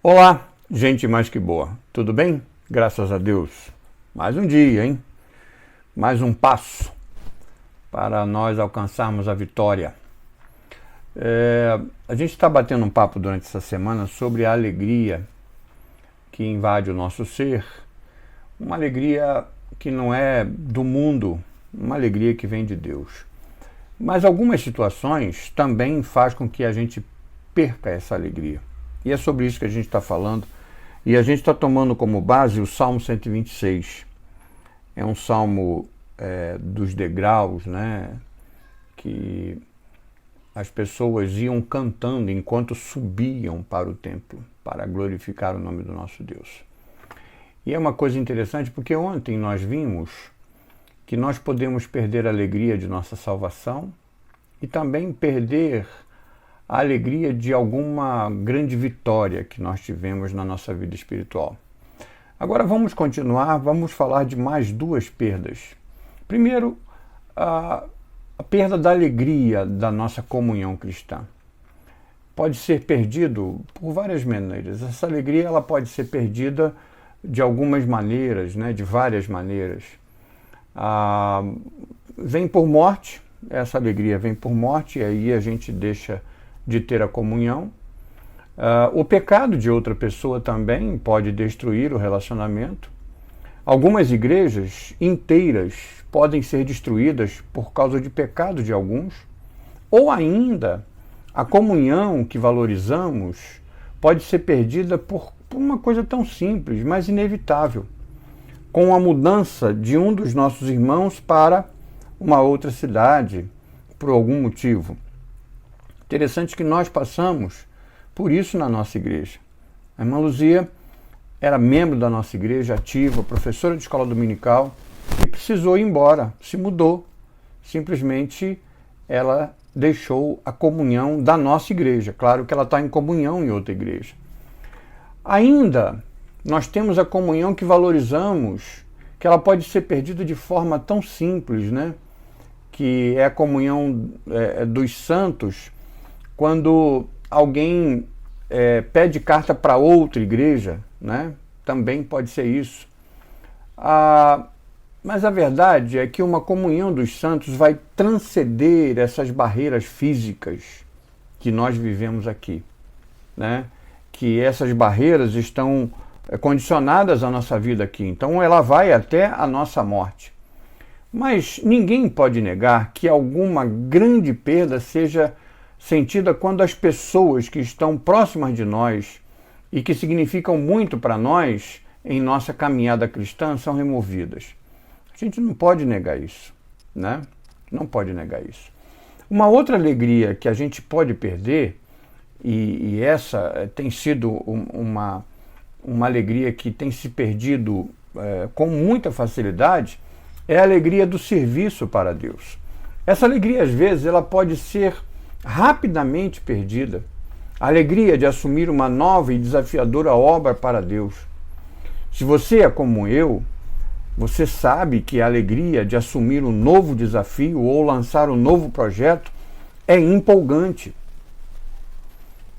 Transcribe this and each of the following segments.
Olá, gente mais que boa. Tudo bem? Graças a Deus. Mais um dia, hein? Mais um passo para nós alcançarmos a vitória. A gente está batendo um papo durante essa semana sobre a alegria que invade o nosso ser. Uma alegria que não é do mundo, uma alegria que vem de Deus. Mas algumas situações também fazem com que a gente perca essa alegria. E é sobre isso que a gente está falando. E a gente está tomando como base o Salmo 126. É um salmo dos degraus, né? Que as pessoas iam cantando enquanto subiam para o templo, para glorificar o nome do nosso Deus. E é uma coisa interessante porque ontem nós vimos que nós podemos perder a alegria de nossa salvação e também perder a alegria de alguma grande vitória que nós tivemos na nossa vida espiritual. Agora vamos continuar, vamos falar de mais duas perdas. Primeiro, a perda da alegria da nossa comunhão cristã. Pode ser perdido por várias maneiras. Essa alegria ela pode ser perdida de algumas maneiras, né, de várias maneiras. Vem por morte, essa alegria vem por morte, e aí a gente deixa de ter a comunhão. O pecado de outra pessoa também pode destruir o relacionamento. Algumas igrejas inteiras podem ser destruídas por causa de pecado de alguns. Ou ainda, a comunhão que valorizamos pode ser perdida por uma coisa tão simples, mas inevitável, com a mudança de um dos nossos irmãos para uma outra cidade, por algum motivo. Interessante que nós passamos por isso na nossa igreja. A irmã Luzia era membro da nossa igreja, ativa, professora de escola dominical, e precisou ir embora, se mudou. Simplesmente ela deixou a comunhão da nossa igreja. Claro que ela está em comunhão em outra igreja. Ainda nós temos a comunhão que valorizamos, que ela pode ser perdida de forma tão simples, né? Que é a comunhão dos santos, quando alguém pede carta para outra igreja, né? Também pode ser isso. Mas a verdade é que uma comunhão dos santos vai transcender essas barreiras físicas que nós vivemos aqui, né? Que essas barreiras estão condicionadas à nossa vida aqui. Então ela vai até a nossa morte. Mas ninguém pode negar que alguma grande perda seja sentida quando as pessoas que estão próximas de nós e que significam muito para nós em nossa caminhada cristã são removidas. A gente não pode negar isso, né? Não pode negar isso. Uma outra alegria que a gente pode perder, e essa tem sido uma alegria que tem se perdido com muita facilidade, é a alegria do serviço para Deus. Essa alegria, às vezes, ela pode ser rapidamente perdida. A alegria de assumir uma nova e desafiadora obra para Deus. Se você é como eu, você sabe que a alegria de assumir um novo desafio ou lançar um novo projeto é empolgante.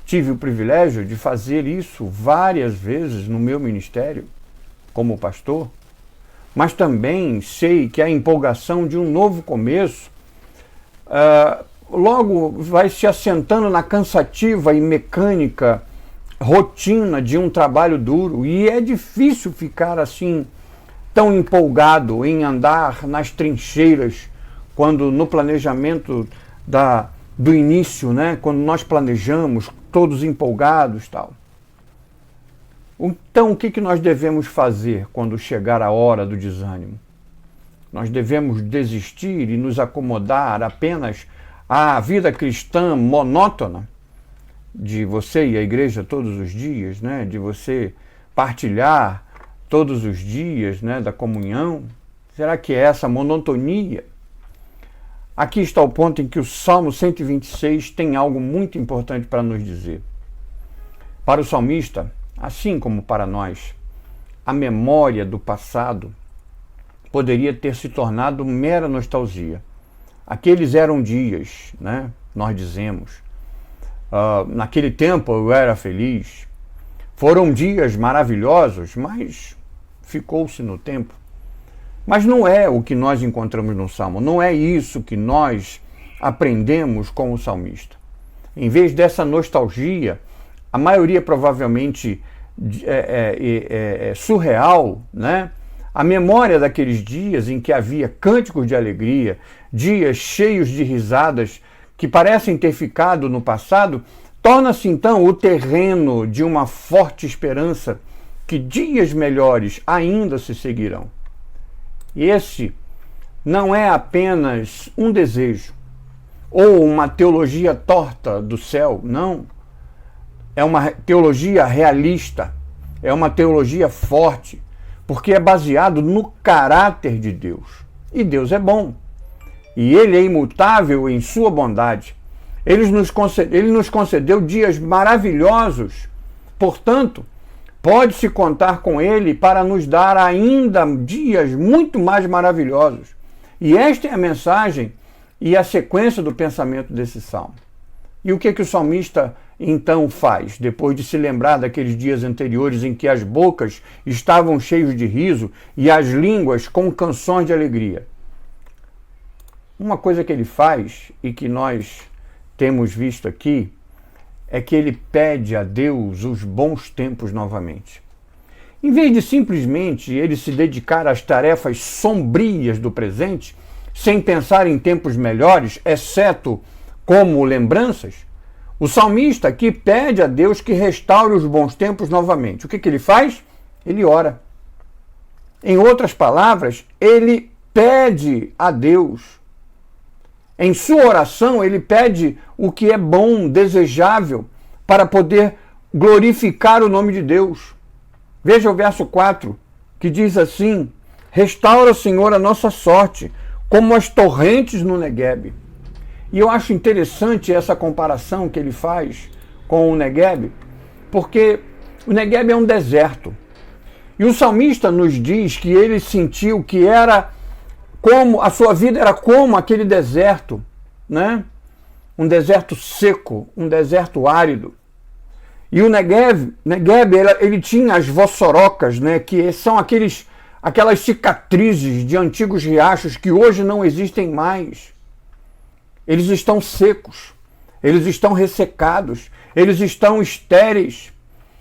Tive o privilégio de fazer isso várias vezes no meu ministério, como pastor, mas também sei que a empolgação de um novo começo logo vai se assentando na cansativa e mecânica rotina de um trabalho duro, e é difícil ficar assim tão empolgado em andar nas trincheiras quando no planejamento do início, né, quando nós planejamos todos empolgados, tal. Então, o que nós devemos fazer quando chegar a hora do desânimo? Nós devemos desistir e nos acomodar apenas à vida cristã monótona de você e a igreja todos os dias, né? De você partilhar todos os dias, né, da comunhão? Será que é essa monotonia? Aqui está o ponto em que o Salmo 126 tem algo muito importante para nos dizer. Para o salmista, assim como para nós, a memória do passado poderia ter se tornado mera nostalgia. Aqueles eram dias, né? Nós dizemos. Naquele tempo eu era feliz. Foram dias maravilhosos, mas ficou-se no tempo. Mas não é o que nós encontramos no Salmo, não é isso que nós aprendemos com o salmista. Em vez dessa nostalgia, a maioria provavelmente surreal, né? A memória daqueles dias em que havia cânticos de alegria, dias cheios de risadas que parecem ter ficado no passado, torna-se então o terreno de uma forte esperança que dias melhores ainda se seguirão. E esse não é apenas um desejo ou uma teologia torta do céu, não. É uma teologia realista, é uma teologia forte, porque é baseado no caráter de Deus. E Deus é bom. E Ele é imutável em sua bondade. Ele nos concedeu dias maravilhosos. Portanto, pode-se contar com Ele para nos dar ainda dias muito mais maravilhosos. E esta é a mensagem e a sequência do pensamento desse salmo. E o que o salmista então faz, depois de se lembrar daqueles dias anteriores em que as bocas estavam cheias de riso e as línguas com canções de alegria? Uma coisa que ele faz e que nós temos visto aqui é que ele pede a Deus os bons tempos novamente. Em vez de simplesmente ele se dedicar às tarefas sombrias do presente, sem pensar em tempos melhores, exceto como lembranças, o salmista aqui pede a Deus que restaure os bons tempos novamente. O que ele faz? Ele ora. Em outras palavras, ele pede a Deus. Em sua oração, ele pede o que é bom, desejável, para poder glorificar o nome de Deus. Veja o verso 4, que diz assim: restaura, Senhor, a nossa sorte, como as torrentes no Neguebe. E eu acho interessante essa comparação que ele faz com o Neguebe, porque o Neguebe é um deserto. E o salmista nos diz que ele sentiu que era como a sua vida era como aquele deserto, né? Um deserto seco, um deserto árido. E o Neguebe ele tinha as vossorocas, né? Que são aquelas cicatrizes de antigos riachos que hoje não existem mais. Eles estão secos, eles estão ressecados, eles estão estéreis,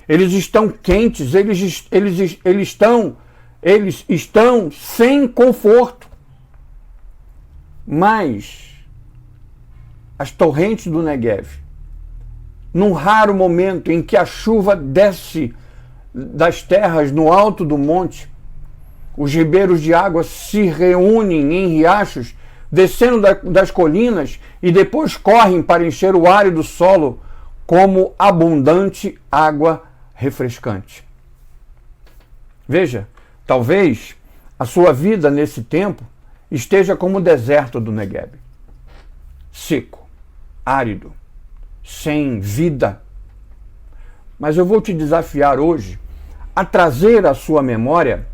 eles estão quentes, eles estão sem conforto. Mas as torrentes do Negueb, num raro momento em que a chuva desce das terras no alto do monte, os ribeiros de água se reúnem em riachos, descendo das colinas e depois correm para encher o árido solo como abundante água refrescante. Veja, talvez a sua vida nesse tempo esteja como o deserto do Negueb, seco, árido, sem vida. Mas eu vou te desafiar hoje a trazer à sua memória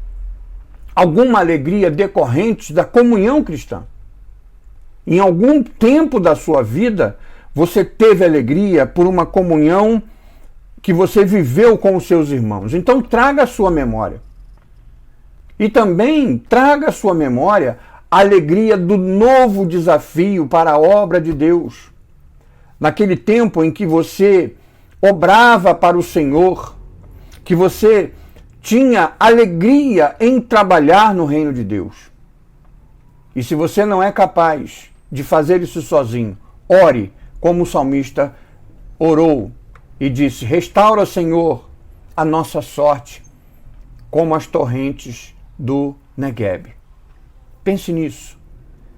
alguma alegria decorrente da comunhão cristã. Em algum tempo da sua vida, você teve alegria por uma comunhão que você viveu com os seus irmãos. Então traga à sua memória. E também traga à sua memória a alegria do novo desafio para a obra de Deus. Naquele tempo em que você obrava para o Senhor, que você tinha alegria em trabalhar no reino de Deus. E se você não é capaz de fazer isso sozinho, ore como o salmista orou e disse: restaura, Senhor, a nossa sorte, como as torrentes do Negueb. Pense nisso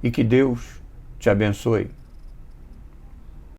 e que Deus te abençoe.